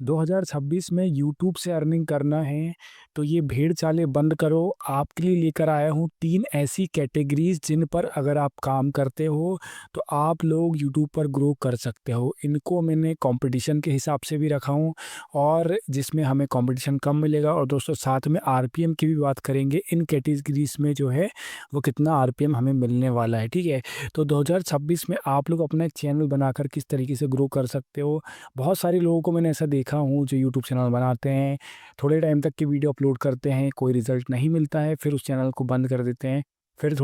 2026 में यूट्यूब से अर्निंग करना है तो ये भेड़ चालें बंद करो। आपके लिए लेकर आया हूँ 3 ऐसी कैटेगरीज़ जिन पर अगर आप काम करते हो तो आप लोग यूट्यूब पर ग्रो कर सकते हो। इनको मैंने कंपटीशन के हिसाब से भी रखा हूँ और जिसमें हमें कंपटीशन कम मिलेगा, और दोस्तों साथ में आरपीएम की भी बात करेंगे। इन कैटेगरीज़ में जो है वो कितना आरपीएम हमें मिलने वाला है, ठीक है? तो 2026 में आप लोग अपना एक चैनल बनाकर किस तरीके से ग्रो कर सकते हो। बहुत सारे लोगों को मैंने ऐसा देखा हूँ जो यूट्यूब चैनल बनाते हैं, थोड़े टाइम तक की वीडियो अपलोड करते हैं, कोई रिजल्ट नहीं मिलता है, फिर उस चैनल को बंद कर देते हैं। फिर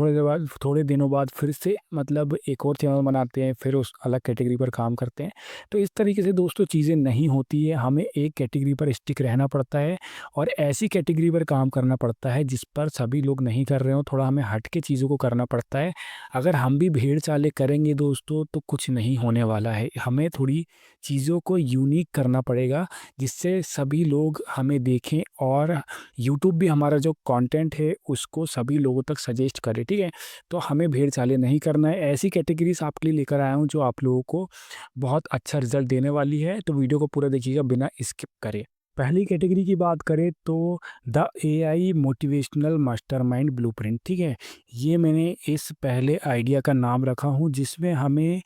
थोड़े दिनों बाद फिर से मतलब एक और चैनल बनाते हैं, फिर उस अलग कैटेगरी पर काम करते हैं। तो इस तरीके से दोस्तों चीज़ें नहीं होती है, हमें एक कैटेगरी पर स्टिक रहना पड़ता है और ऐसी कैटेगरी पर काम करना पड़ता है जिस पर सभी लोग नहीं कर रहे हो। थोड़ा हमें हट के चीज़ों को करना पड़ता है। अगर हम भी भेड़ चालें करेंगे दोस्तों तो कुछ नहीं होने वाला है। हमें थोड़ी चीज़ों को यूनिक करना पड़ेगा जिससे सभी लोग हमें देखें और यूट्यूब भी हमारा जो कंटेंट है उसको सभी लोगों तक सजेस्ट करे, ठीक है? तो हमें भेड़ चालें नहीं करना है। ऐसी कैटेगरीज आपके लिए लेकर आया हूँ जो आप लोगों को बहुत अच्छा रिजल्ट देने वाली है, तो वीडियो को पूरा देखिएगा बिना स्किप करे। पहली कैटेगरी की बात करें तो the AI motivational mastermind blueprint, ठीक है? ये मैंने इस पहले आइडिया का नाम रखा हूँ जिसमें हमें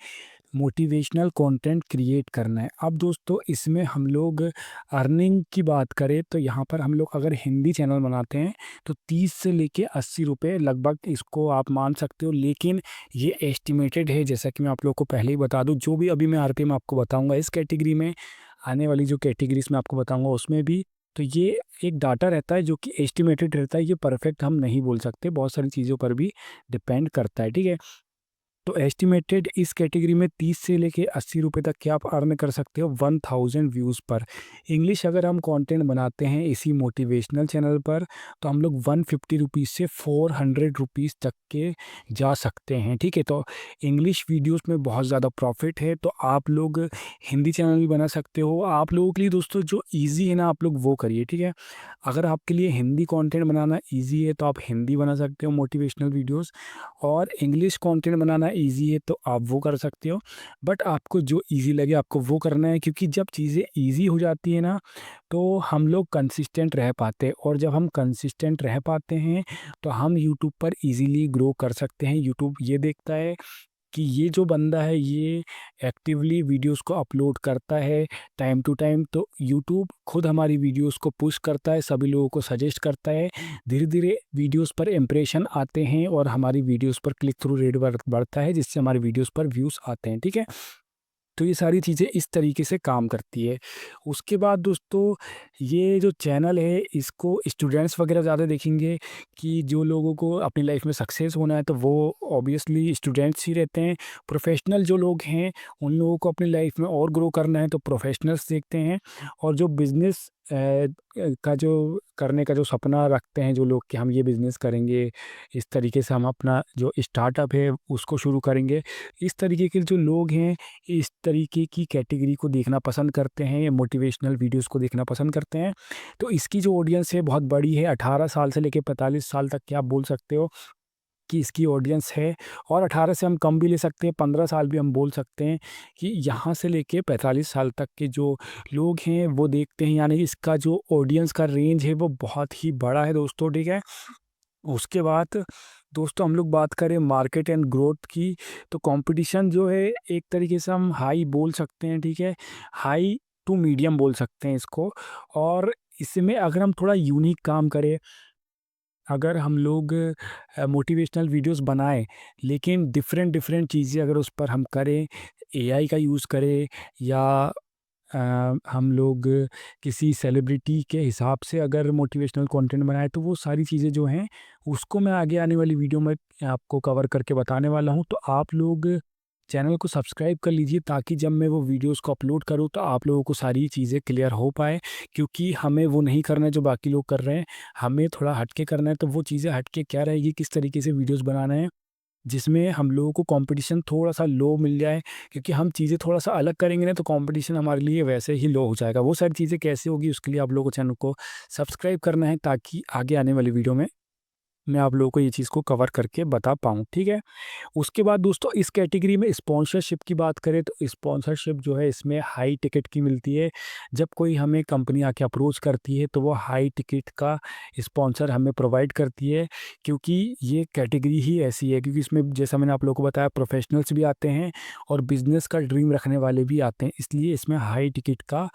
मोटिवेशनल कंटेंट क्रिएट करना है। अब दोस्तों इसमें हम लोग अर्निंग की बात करें तो यहाँ पर हम लोग अगर हिंदी चैनल बनाते हैं तो 30 से लेके 80 रुपये लगभग इसको आप मान सकते हो, लेकिन ये एस्टिमेटेड है। जैसा कि मैं आप लोग को पहले ही बता दूँ, जो भी अभी मैं आरपीएम आपको बताऊँगा इस कैटेगरी में, आने वाली जो कैटेगरीज में आपको बताऊँगा उसमें भी, तो ये एक डाटा रहता है जो कि एस्टिमेटेड रहता है। ये परफेक्ट हम नहीं बोल सकते, बहुत सारी चीज़ों पर भी डिपेंड करता है, ठीक है? तो एस्टिमेटेड इस कैटेगरी में 30 से लेके 80 रुपए तक के आप अर्न कर सकते हो 1000 व्यूज़ पर। इंग्लिश अगर हम कंटेंट बनाते हैं इसी मोटिवेशनल चैनल पर तो हम लोग 150 रुपीज़ से 400 रुपीज़ तक के जा सकते हैं, ठीक है? तो इंग्लिश वीडियोस में बहुत ज़्यादा प्रॉफिट है, तो आप लोग हिंदी चैनल भी बना सकते हो। आप लोगों के लिए दोस्तों जो ईज़ी है ना आप लोग वो करिए, ठीक है? अगर आपके लिए हिंदी कंटेंट बनाना ईज़ी है तो आप हिंदी बना सकते हो मोटिवेशनल वीडियोज़, और इंग्लिश कंटेंट बनाना ईज़ी है तो आप वो कर सकते हो। बट आपको जो ईज़ी लगे आपको वो करना है, क्योंकि जब चीज़ें ईज़ी हो जाती है ना तो हम लोग कंसिस्टेंट रह पाते हैं, और जब हम कंसिस्टेंट रह पाते हैं तो हम यूट्यूब पर ईज़िली ग्रो कर सकते हैं। यूट्यूब ये देखता है कि ये जो बंदा है ये एक्टिवली वीडियोस को अपलोड करता है टाइम टू टाइम, तो यूट्यूब खुद हमारी वीडियोस को पुश करता है, सभी लोगों को सजेस्ट करता है। धीरे धीरे वीडियोस पर इम्प्रेशन आते हैं और हमारी वीडियोस पर क्लिक थ्रू रेट बढ़ता है, जिससे हमारी वीडियोस पर व्यूज़ आते हैं, ठीक है? तो ये सारी चीज़ें इस तरीके से काम करती है। उसके बाद दोस्तों ये जो चैनल है इसको स्टूडेंट्स वगैरह ज़्यादा देखेंगे, कि जो लोगों को अपनी लाइफ में सक्सेस होना है तो वो ऑब्वियसली स्टूडेंट्स ही रहते हैं। प्रोफेशनल जो लोग हैं उन लोगों को अपनी लाइफ में और ग्रो करना है तो प्रोफेशनल्स देखते हैं। और जो बिज़नेस का जो करने का जो सपना रखते हैं जो लोग कि हम ये बिज़नेस करेंगे, इस तरीके से हम अपना जो स्टार्टअप है उसको शुरू करेंगे, इस तरीके के जो लोग हैं इस तरीके की कैटेगरी को देखना पसंद करते हैं, या मोटिवेशनल वीडियोस को देखना पसंद करते हैं। तो इसकी जो ऑडियंस है बहुत बड़ी है, 18 साल से लेके 45 साल तक की आप बोल सकते हो कि इसकी ऑडियंस है। और 18 से हम कम भी ले सकते हैं, 15 साल भी हम बोल सकते हैं कि यहाँ से लेके 45 साल तक के जो लोग हैं वो देखते हैं, यानी कि इसका जो ऑडियंस का रेंज है वो बहुत ही बड़ा है दोस्तों, ठीक है? उसके बाद दोस्तों हम लोग बात करें मार्केट एंड ग्रोथ की, तो कंपटीशन जो है एक तरीके से हम हाई बोल सकते हैं, ठीक है? हाई टू मीडियम बोल सकते हैं इसको। और इसमें अगर हम थोड़ा यूनिक काम करें, अगर हम लोग मोटिवेशनल वीडियोस बनाएं लेकिन डिफरेंट डिफरेंट चीज़ें अगर उस पर हम करें, एआई का यूज़ करें, या हम लोग किसी सेलिब्रिटी के हिसाब से अगर मोटिवेशनल कंटेंट बनाए, तो वो सारी चीज़ें जो हैं उसको मैं आगे आने वाली वीडियो में आपको कवर करके बताने वाला हूँ। तो आप लोग चैनल को सब्सक्राइब कर लीजिए ताकि जब मैं वो वीडियोस को अपलोड करूँ तो आप लोगों को सारी चीज़ें क्लियर हो पाए, क्योंकि हमें वो नहीं करना है जो बाकी लोग कर रहे हैं, हमें थोड़ा हटके करना है। तो वो चीज़ें हटके क्या रहेगी, किस तरीके से वीडियोस बनाना है जिसमें हम लोगों को कंपटीशन थोड़ा-सा लो मिल जाए, क्योंकि हम चीज़ें थोड़ा-सा अलग करेंगे ना तो कंपटीशन हमारे लिए वैसे ही लो हो जाएगा। वो सारी चीज़ें कैसे होगी उसके लिए आप लोगों को चैनल को सब्सक्राइब करना है ताकि आगे आने वाली वीडियो में मैं आप लोगों को ये चीज़ को कवर करके बता पाऊँ, ठीक है? उसके बाद दोस्तों इस कैटेगरी में स्पॉन्सरशिप की बात करें तो स्पॉन्सरशिप जो है इसमें हाई टिकट की मिलती है। जब कोई हमें कंपनी आके अप्रोच करती है तो वो हाई टिकट का स्पॉन्सर हमें प्रोवाइड करती है, क्योंकि ये कैटेगरी ही ऐसी है, क्योंकि इसमें जैसा मैंने आप लोगों को बताया प्रोफेशनल्स भी आते हैं और बिज़नेस का ड्रीम रखने वाले भी आते हैं, इसलिए इसमें हाई टिकट का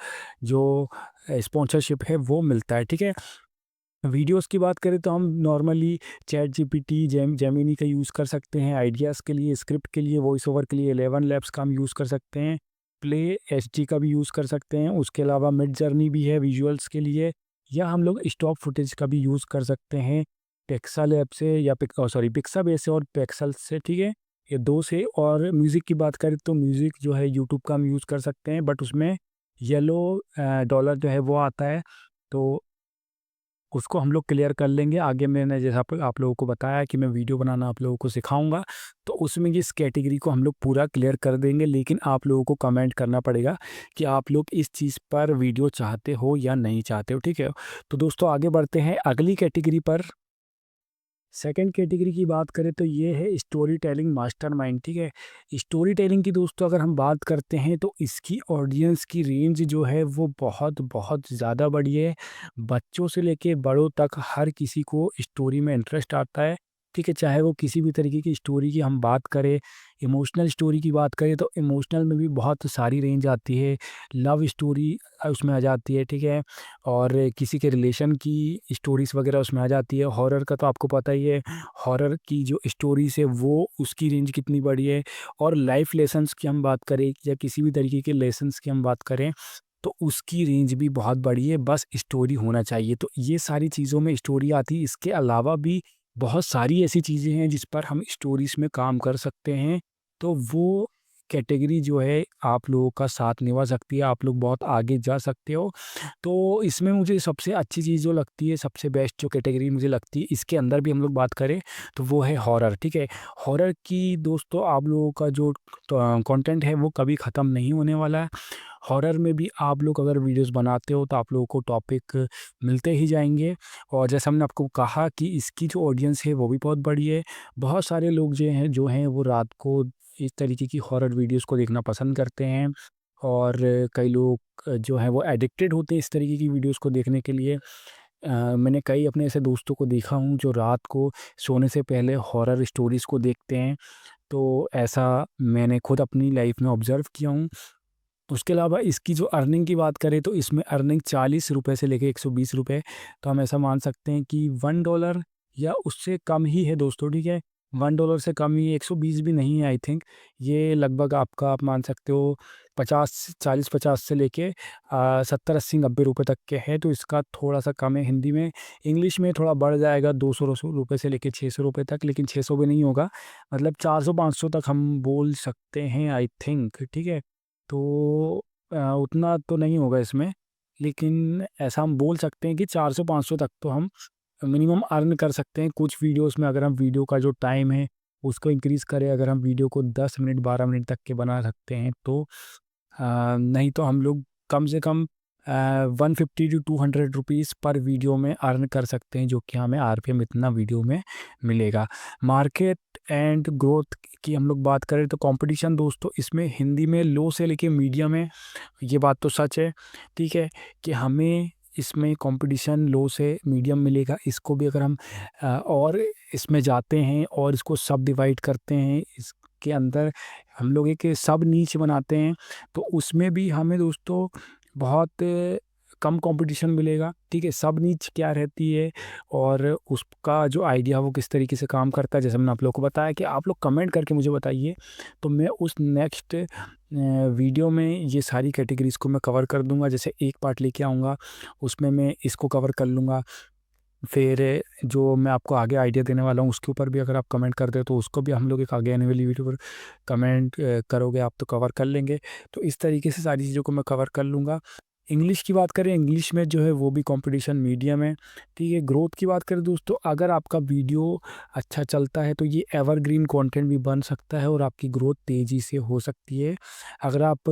जो स्पॉन्सरशिप है वो मिलता है, ठीक है? वीडियोस की बात करें तो हम नॉर्मली चैट जीपीटी, जेमिनी का यूज़ कर सकते हैं आइडियाज़ के लिए, स्क्रिप्ट के लिए, वॉइस ओवर के लिए 11 लैब्स का हम यूज़ कर सकते हैं, प्ले एचडी का भी यूज़ कर सकते हैं, उसके अलावा मिड जर्नी भी है विजुअल्स के लिए, या हम लोग स्टॉक फुटेज का भी यूज़ कर सकते हैं पिक्सा लैब से या पिक्साबेस से और पिक्सल से, ठीक है? ये 2 से। और म्यूज़िक की बात करें तो म्यूज़िक जो है यूट्यूब का हम यूज़ कर सकते हैं, बट उसमें येलो डॉलर जो है वो आता है, तो उसको हम लोग क्लियर कर लेंगे। आगे मैंने जैसा आप लोगों को बताया कि मैं वीडियो बनाना आप लोगों को सिखाऊँगा, तो उसमें इस कैटेगरी को हम लोग पूरा क्लियर कर देंगे। लेकिन आप लोगों को कमेंट करना पड़ेगा कि आप लोग इस चीज़ पर वीडियो चाहते हो या नहीं चाहते हो, ठीक है? तो दोस्तों आगे बढ़ते हैं अगली कैटेगरी पर। सेकंड कैटेगरी की बात करें तो ये है स्टोरी टेलिंग मास्टरमाइंड, ठीक है? स्टोरी टेलिंग की दोस्तों अगर हम बात करते हैं तो इसकी ऑडियंस की रेंज जो है वो बहुत बहुत ज़्यादा बड़ी है। बच्चों से लेके बड़ों तक हर किसी को स्टोरी में इंटरेस्ट आता है, ठीक है? चाहे वो किसी भी तरीके की स्टोरी की हम बात करें, इमोशनल स्टोरी की बात करें तो इमोशनल में भी बहुत सारी रेंज आती है, लव स्टोरी उसमें आ जाती है, ठीक है? और किसी के रिलेशन की स्टोरीज़ वगैरह उसमें आ जाती है। हॉरर का तो आपको पता ही है, हॉरर की जो स्टोरीज़ है वो उसकी रेंज कितनी बड़ी है। और लाइफ लेसन्स की हम बात करें या किसी भी तरीके के लेसन्स की हम बात करें, तो उसकी रेंज भी बहुत बड़ी है, बस स्टोरी होना चाहिए। तो ये सारी चीज़ों में स्टोरी आती है। इसके अलावा भी बहुत सारी ऐसी चीज़ें हैं जिस पर हम स्टोरीज़ में काम कर सकते हैं। तो वो कैटेगरी जो है आप लोगों का साथ निभा सकती है, आप लोग बहुत आगे जा सकते हो। तो इसमें मुझे सबसे अच्छी चीज़ जो लगती है, सबसे बेस्ट जो कैटेगरी मुझे लगती है, इसके अंदर भी हम लोग बात करें तो वो है हॉरर, ठीक है? हॉरर की दोस्तों आप लोगों का जो कंटेंट है वो कभी ख़त्म नहीं होने वाला है। हॉरर में भी आप लोग अगर वीडियोज़ बनाते हो तो आप लोगों को टॉपिक मिलते ही जाएँगे। और जैसा हमने आपको कहा कि इसकी जो ऑडियंस है वो भी बहुत बड़ी है। बहुत सारे लोग जो हैं वो रात को इस तरीके की हॉरर वीडियोज़ को देखना पसंद करते हैं। और कई लोग जो हैं वो एडिक्टेड होते हैं इस तरीके की वीडियोज़ को देखने के लिए। मैंने कई अपने ऐसे दोस्तों को देखा हूँ जो रात को सोने से पहले हॉरर स्टोरीज़ को देखते हैं। तो ऐसा मैंने खुद अपनी लाइफ़ में ऑब्ज़र्व किया हूँ। उसके अलावा इसकी जो अर्निंग की बात करें तो इसमें अर्निंग ₹40 से लेके ₹120, तो हम ऐसा मान सकते हैं कि $1 या उससे कम ही है दोस्तों, ठीक है? $1 से कम ही है, 120 भी नहीं है आई थिंक। ये लगभग आपका आप मान सकते हो 40-50 से लेके 70-80-90 तक के है, तो इसका थोड़ा-सा कम है हिंदी में। इंग्लिश में थोड़ा बढ़ जाएगा ₹200 से लेके ₹600 तक, लेकिन 600 भी नहीं होगा। मतलब 400-500 तक हम बोल सकते हैं आई थिंक, ठीक है? तो उतना तो नहीं होगा इसमें, लेकिन ऐसा हम बोल सकते हैं कि 400-500 तक तो हम मिनिमम अर्न कर सकते हैं। कुछ वीडियोज़ में अगर हम वीडियो का जो टाइम है, उसको इंक्रीज़ करें, अगर हम वीडियो को 10 मिनट, 12 मिनट तक के बना सकते हैं, तो नहीं तो हम लोग कम से कम 150 टू ₹200 पर वीडियो में अर्न कर सकते हैं, जो कि हमें आरपीएम इतना वीडियो में मिलेगा। मार्केट एंड ग्रोथ की हम लोग बात करें तो कंपटीशन दोस्तों इसमें हिंदी में लो से लेके मीडियम है, ये बात तो सच है, ठीक है? कि हमें इसमें कंपटीशन लो से मीडियम मिलेगा। इसको भी अगर हम और इसमें जाते हैं और इसको सब डिवाइड करते हैं, इसके अंदर हम लोग एक सब नीच बनाते हैं, तो उसमें भी हमें दोस्तों बहुत कम कंपटीशन मिलेगा, ठीक है? सब नीच क्या रहती है और उसका जो आइडिया वो किस तरीके से काम करता है, जैसे मैंने आप लोगों को बताया कि आप लोग कमेंट करके मुझे बताइए, तो मैं उस नेक्स्ट वीडियो में ये सारी कैटेगरीज़ को मैं कवर कर दूँगा। जैसे एक पार्ट लेके आऊँगा, उसमें मैं इसको कवर कर लूँगा। फिर जो मैं आपको आगे आइडिया देने वाला हूँ उसके ऊपर भी अगर आप कमेंट कर दें तो उसको भी हम लोग एक आगे आने वाली वीडियो पर कमेंट करोगे आप तो कवर कर लेंगे। तो इस तरीके से सारी चीज़ों को मैं कवर कर लूँगा। इंग्लिश की बात करें, इंग्लिश में जो है वो भी कंपटीशन मीडियम है, ठीक है। ग्रोथ की बात करें दोस्तों, अगर आपका वीडियो अच्छा चलता है तो ये एवरग्रीन कंटेंट भी बन सकता है और आपकी ग्रोथ तेज़ी से हो सकती है। अगर आप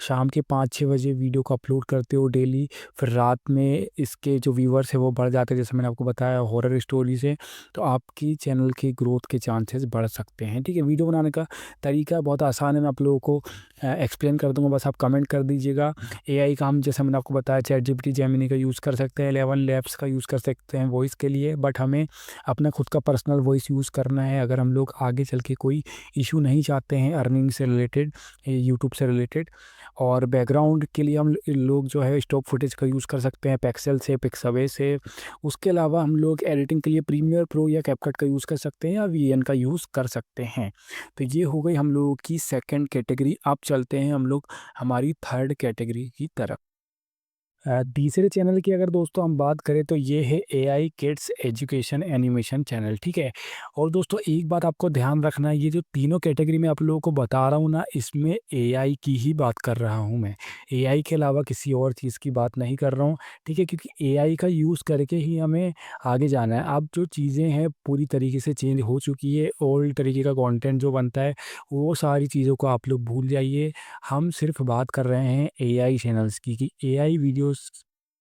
शाम के 5-6 बजे वीडियो को अपलोड करते हो डेली, फिर रात में इसके जो व्यूअर्स है वो बढ़ जाते हैं, जैसे मैंने आपको बताया हॉरर स्टोरी से, तो आपकी चैनल की ग्रोथ के चांसेस बढ़ सकते हैं, ठीक है। वीडियो बनाने का तरीका बहुत आसान है, मैं आप लोगों को एक्सप्लेन कर दूँगा, बस आप कमेंट कर दीजिएगा। एआई का हम, जैसे मैंने आपको बताया, चैटजीपीटी, जेमिनी का यूज़ कर सकते हैं, 11 लैब्स का यूज़ कर सकते हैं वॉइस के लिए, बट हमें अपना खुद का पर्सनल वॉइस यूज़ करना है अगर हम लोग आगे चल के कोई इशू नहीं चाहते हैं अर्निंग से रिलेटेड, यूट्यूब से रिलेटेड। और बैकग्राउंड के लिए हम लोग जो है स्टॉक फुटेज का यूज़ कर सकते हैं, पिक्सेल से, पिक्सावे से। उसके अलावा हम लोग एडिटिंग के लिए प्रीमियर प्रो या कैपकट का यूज़ कर सकते हैं या वीएन का यूज़ कर सकते हैं। तो ये हो गई हम लोगों की सेकंड कैटेगरी। अब चलते हैं हम लोग हमारी थर्ड कैटेगरी की तरफ। तीसरे चैनल की अगर दोस्तों हम बात करें तो ये है AI kids education animation channel, ठीक है। और दोस्तों एक बात आपको ध्यान रखना है, ये जो तीनों कैटेगरी मैं आप लोगों को बता रहा हूँ ना, इसमें एआई की ही बात कर रहा हूँ मैं। एआई के अलावा किसी और चीज़ की बात नहीं कर रहा हूँ, ठीक है, क्योंकि एआई का यूज़ करके ही हमें आगे जाना है। अब जो चीज़ें हैं पूरी तरीके से चेंज हो चुकी है, ओल्ड तरीके का कंटेंट जो बनता है वो सारी चीज़ों को आप लोग भूल जाइए। हम सिर्फ बात कर रहे हैं एआई चैनल्स की, कि एआई वीडियोस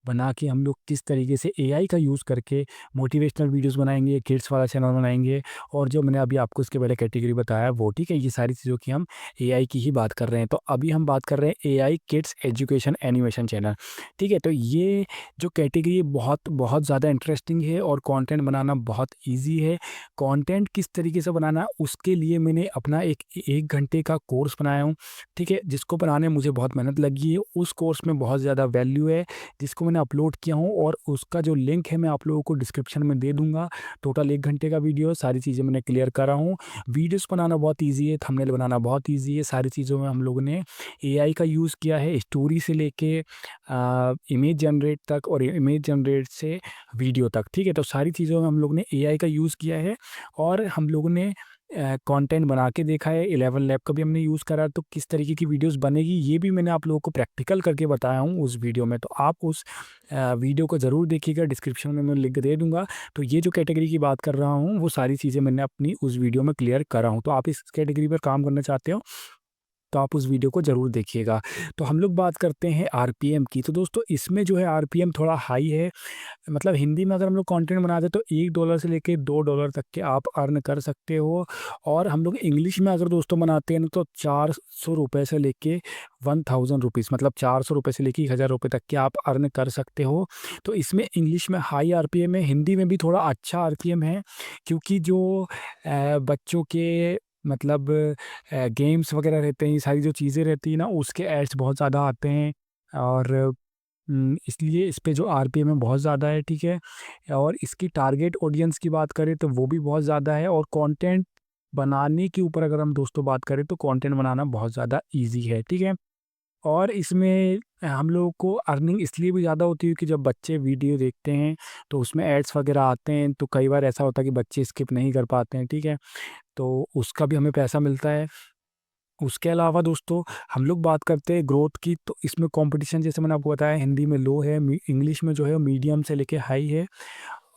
बना के हम लोग किस तरीके से एआई का यूज़ करके मोटिवेशनल वीडियोस बनाएंगे, किड्स वाला चैनल बनाएंगे, और जो मैंने अभी आपको इसके पहले कैटेगरी बताया वो, ठीक है। ये सारी चीज़ों की हम एआई की ही बात कर रहे हैं। तो अभी हम बात कर रहे हैं AI kids education animation channel, ठीक है। तो ये जो कैटेगरी बहुत बहुत ज़्यादा इंटरेस्टिंग है और कंटेंट बनाना बहुत ईजी है। कंटेंट किस तरीके से बनाना, उसके लिए मैंने अपना एक घंटे का कोर्स बनाया हूँ, ठीक है, जिसको बनाने में मुझे बहुत मेहनत लगी है। उस कोर्स में बहुत ज़्यादा वैल्यू है, जिसको मैंने अपलोड किया हूँ, और उसका जो लिंक है मैं आप लोगों को डिस्क्रिप्शन में दे दूँगा। टोटल 1 घंटे का वीडियो, सारी चीज़ें मैंने क्लियर करा हूँ। वीडियोज़ बनाना बहुत ईज़ी है, थंबनेल बनाना बहुत ईज़ी है, सारी चीज़ों में हम लोगों ने एआई का यूज़ किया है, स्टोरी से लेके इमेज जनरेट तक, और इमेज जनरेट से वीडियो तक, ठीक है। तो सारी चीज़ों में हम लोग ने एआई का यूज़ किया है, और हम लोगों ने कंटेंट बना के देखा है। 11 लैब का भी हमने यूज़ करा, तो किस तरीके की वीडियोस बनेगी ये भी मैंने आप लोगों को प्रैक्टिकल करके बताया हूँ उस वीडियो में। तो आप उस वीडियो को ज़रूर देखिएगा, डिस्क्रिप्शन में मैं लिंक दे दूँगा। तो ये जो कैटेगरी की बात कर रहा हूँ वो सारी चीज़ें मैंने अपनी उस वीडियो में क्लियर करा हूँ। तो आप इस कैटेगरी पर काम करना चाहते हो तो आप उस वीडियो को ज़रूर देखिएगा। तो हम लोग बात करते हैं आरपीएम की। तो दोस्तों इसमें जो है आरपीएम थोड़ा हाई है, मतलब हिंदी में अगर हम लोग कंटेंट बनाते हैं तो $1 से लेके $2 तक के आप अर्न कर सकते हो। और हम लोग इंग्लिश में अगर दोस्तों बनाते हैं ना तो ₹400 से लेके 1000 रुपीज़, मतलब ₹400 से लेके ₹1000 तक के आप अर्न कर सकते हो। तो इसमें इंग्लिश में हाई आरपीएम है, हिंदी में भी थोड़ा अच्छा आरपीएम है, क्योंकि जो बच्चों के मतलब गेम्स वगैरह रहते हैं, ये सारी जो चीज़ें रहती हैं ना उसके एड्स बहुत ज़्यादा आते हैं, और इसलिए इस पे जो आरपीएम है बहुत ज़्यादा है, ठीक है। और इसकी टारगेट ऑडियंस की बात करें तो वो भी बहुत ज़्यादा है, और कंटेंट बनाने के ऊपर अगर हम दोस्तों बात करें तो कंटेंट बनाना बहुत ज़्यादा ईज़ी है, ठीक है। और इसमें हम लोगों को अर्निंग इसलिए भी ज़्यादा होती है कि जब बच्चे वीडियो देखते हैं तो उसमें एड्स वगैरह आते हैं, तो कई बार ऐसा होता है कि बच्चे स्किप नहीं कर पाते हैं, ठीक है। तो उसका भी हमें पैसा मिलता है। उसके अलावा दोस्तों हम लोग बात करते हैं ग्रोथ की, तो इसमें कंपटीशन जैसे मैंने आपको बताया हिंदी में लो है, इंग्लिश में जो है मीडियम से लेके हाई है।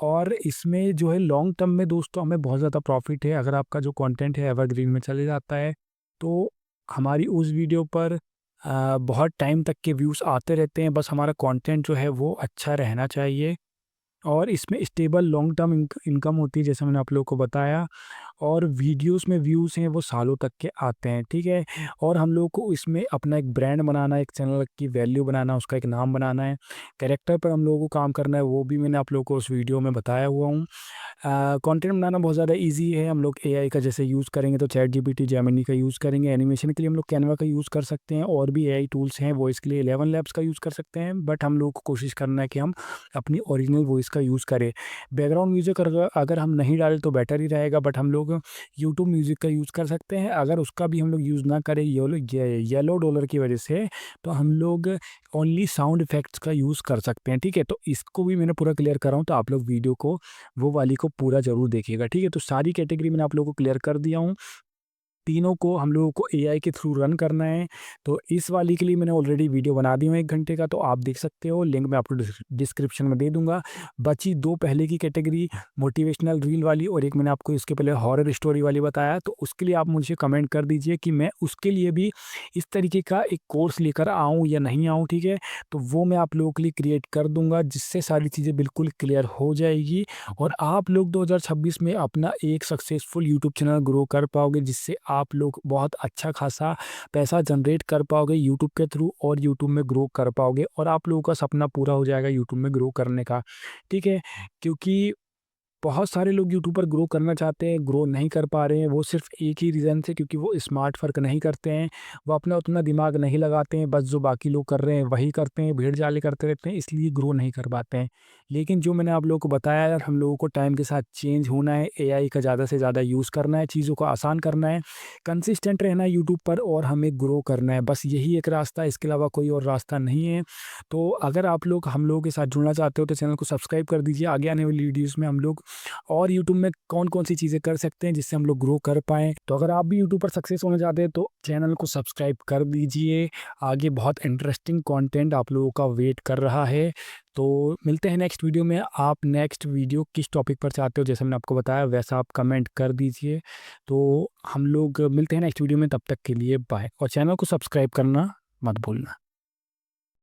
और इसमें जो है लॉन्ग टर्म में दोस्तों हमें बहुत ज़्यादा प्रॉफिट है, अगर आपका जो कंटेंट है एवरग्रीन में चले जाता है तो हमारी उस वीडियो पर बहुत टाइम तक के व्यूज़ आते रहते हैं, बस हमारा कंटेंट जो है वो अच्छा रहना चाहिए। और इसमें स्टेबल लॉन्ग टर्म इनकम होती है, जैसे मैंने आप लोगों को बताया। और वीडियोस में व्यूज़ हैं वो सालों तक के आते हैं, ठीक है। और हम लोगों को इसमें अपना एक ब्रांड बनाना है, एक चैनल की वैल्यू बनाना, उसका एक नाम बनाना है, कैरेक्टर पर हम लोगों को काम करना है, वो भी मैंने आप लोगों को उस वीडियो में बताया हुआ हूँ। कंटेंट बनाना बहुत ज़्यादा ईज़ी है, हम लोग एआई का जैसे यूज़ करेंगे तो चैटजीपीटी, जेमिनी का यूज़ करेंगे। एनिमेशन के लिए हम लोग कैनवा का यूज़ कर सकते हैं, और भी एआई टूल्स हैं, वॉइस के लिए 11 लैब्स का यूज़ कर सकते हैं, बट हम लोग को कोशिश करना है कि हम अपनी ओरिजिनल वॉइस का यूज़ करें। बैकग्राउंड म्यूज़िक अगर अगर हम नहीं डालें तो बेटर ही रहेगा, बट हम लोग यूट्यूब म्यूज़िक का यूज़ कर सकते हैं। अगर उसका भी हम लोग यूज़ ना करें येलो डॉलर की वजह से, तो हम लोग ओनली साउंड इफ़ेक्ट्स का यूज़ कर सकते हैं, ठीक है। तो इसको भी मैंने पूरा क्लियर करा हूँ, तो आप लोग वीडियो को वो वाली को पूरा ज़रूर देखिएगा, ठीक है। तो सारी कैटेगरी मैंने आप लोगों को क्लियर कर दिया हूँ। तीनों को हम लोगों को एआई के थ्रू रन करना है। तो इस वाली के लिए मैंने ऑलरेडी वीडियो बना दी हूँ 1 घंटे का, तो आप देख सकते हो, लिंक मैं आपको डिस्क्रिप्शन में दे दूँगा। बची 2 पहले की कैटेगरी, मोटिवेशनल रील वाली, और एक मैंने आपको इसके पहले हॉरर स्टोरी वाली बताया, तो उसके लिए आप मुझे कमेंट कर दीजिए कि मैं उसके लिए भी इस तरीके का एक कोर्स लेकर आऊँ या नहीं आऊँ, ठीक है? तो वो मैं आप लोगों के लिए क्रिएट कर दूँगा, जिससे सारी चीज़ें बिल्कुल क्लियर हो जाएगी और आप लोग 2026 में अपना एक सक्सेसफुल यूट्यूब चैनल ग्रो कर पाओगे, जिससे आप लोग बहुत अच्छा खासा पैसा जनरेट कर पाओगे यूट्यूब के थ्रू और यूट्यूब में ग्रो कर पाओगे और आप लोगों का सपना पूरा हो जाएगा यूट्यूब में ग्रो करने का, ठीक है? क्योंकि बहुत सारे लोग यूट्यूब पर ग्रो करना चाहते हैं, ग्रो नहीं कर पा रहे हैं, वो सिर्फ़ एक ही रीज़न से, क्योंकि वो स्मार्ट वर्क नहीं करते हैं, वो अपना उतना दिमाग नहीं लगाते हैं, बस जो बाकी लोग कर रहे हैं वही करते हैं, भेड़-चालें करते रहते हैं, इसलिए ग्रो नहीं कर पाते हैं। लेकिन जो मैंने आप लोगों को बताया यार, हम लोगों को टाइम के साथ चेंज होना है, एआई का ज़्यादा से ज़्यादा यूज़ करना है, चीज़ों को आसान करना है, कंसिस्टेंट रहना है यूट्यूब पर और हमें ग्रो करना है, बस यही एक रास्ता है, इसके अलावा कोई और रास्ता नहीं है। तो अगर आप लोग हम लोगों के साथ जुड़ना चाहते हो तो चैनल को सब्सक्राइब कर दीजिए। आगे आने वाली वीडियोज़ में हम लोग और यूट्यूब में कौन-कौन सी चीज़ें कर सकते हैं जिससे हम लोग ग्रो कर पाएँ। तो अगर आप भी यूट्यूब पर सक्सेस होना चाहते हैं तो चैनल को सब्सक्राइब कर दीजिए। आगे बहुत इंटरेस्टिंग कंटेंट आप लोगों का वेट कर रहा है। तो मिलते हैं नेक्स्ट वीडियो में। आप नेक्स्ट वीडियो किस टॉपिक पर चाहते हो, जैसे मैंने आपको बताया वैसा आप कमेंट कर दीजिए। तो हम लोग मिलते हैं नेक्स्ट वीडियो में, तब तक के लिए बाय और चैनल को सब्सक्राइब करना मत भूलना।